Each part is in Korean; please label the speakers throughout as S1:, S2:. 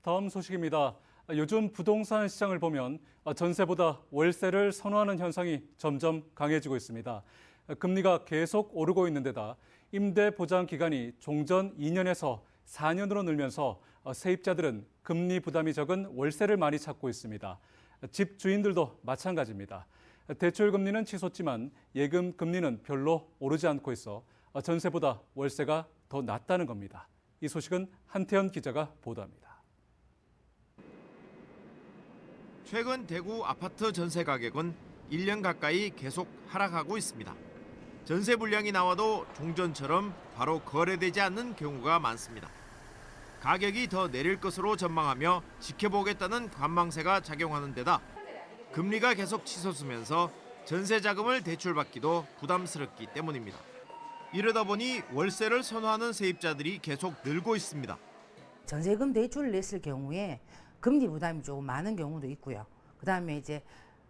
S1: 다음 소식입니다. 요즘 부동산 시장을 보면 전세보다 월세를 선호하는 현상이 점점 강해지고 있습니다. 금리가 계속 오르고 있는 데다 임대 보장 기간이 종전 2년에서 4년으로 늘면서 세입자들은 금리 부담이 적은 월세를 많이 찾고 있습니다. 집 주인들도 마찬가지입니다. 대출 금리는 치솟지만 예금 금리는 별로 오르지 않고 있어 전세보다 월세가 더 낫다는 겁니다. 이 소식은 한태현 기자가 보도합니다.
S2: 최근 대구 아파트 전세 가격은 1년 가까이 계속 하락하고 있습니다. 전세 물량이 나와도 종전처럼 바로 거래되지 않는 경우가 많습니다. 가격이 더 내릴 것으로 전망하며 지켜보겠다는 관망세가 작용하는 데다 금리가 계속 치솟으면서 전세 자금을 대출받기도 부담스럽기 때문입니다. 이러다 보니 월세를 선호하는 세입자들이 계속 늘고 있습니다.
S3: 전세금 대출을 냈을 경우에 금리 부담이 조금 많은 경우도 있고요. 그다음에 이제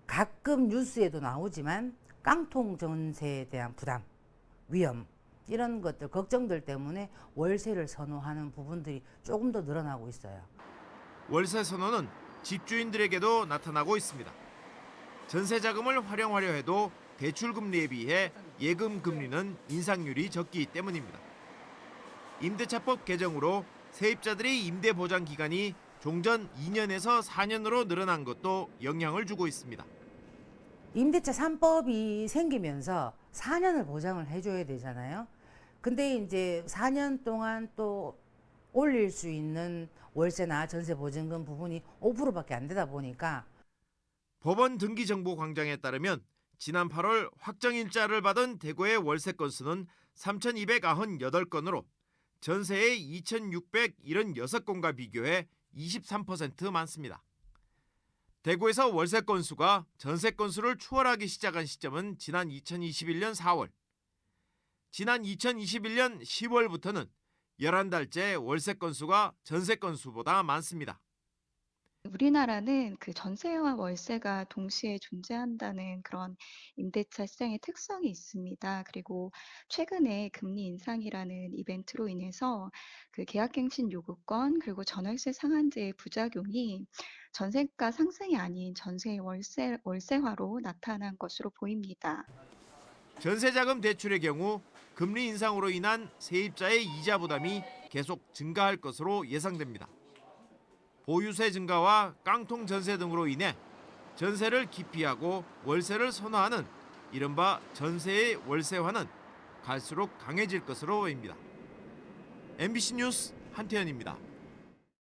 S3: 가끔 뉴스에도 나오지만 깡통 전세에 대한 부담, 위험 이런 것들 걱정들 때문에 월세를 선호하는 부분들이 조금 더 늘어나고 있어요.
S2: 월세 선호는 집주인들에게도 나타나고 있습니다. 전세 자금을 활용하려 해도 대출 금리에 비해 예금 금리는 인상률이 적기 때문입니다. 임대차법 개정으로 세입자들의 임대 보장 기간이 종전 2년에서 4년으로 늘어난 것도 영향을 주고 있습니다.
S3: 임대차 3법이 생기면서 4년을 보장을 해줘야 되잖아요. 근데 이제 4년 동안 또 올릴 수 있는 월세나 전세 보증금 부분이 5%밖에 안 되다 보니까
S2: 법원 등기정보광장에 따르면 지난 8월 확정일자를 받은 대구의 월세 건수는 3,298건으로 전세의 2,676건과 비교해 23% 많습니다. 대구에서 월세 건수가 전세 건수를 추월하기 시작한 시점은 지난 2021년 4월. 지난 2021년 10월부터는 11달째 월세 건수가 전세 건수보다 많습니다.
S4: 우리나라는 그 전세와 월세가 동시에 존재한다는 그런 임대차 시장의 특성이 있습니다. 그리고 최근에 금리 인상이라는 이벤트로 인해서 그 계약갱신 요구권 그리고 전월세 상한제의 부작용이 전세가 상승이 아닌 전세 월세화로 나타난 것으로 보입니다.
S2: 전세자금 대출의 경우 금리 인상으로 인한 세입자의 이자 부담이 계속 증가할 것으로 예상됩니다. 보유세 증가와 깡통 전세 등으로 인해 전세를 기피하고 월세를 선호하는 이른바 전세의 월세화는 갈수록 강해질 것으로 보입니다. MBC 뉴스 한태현입니다.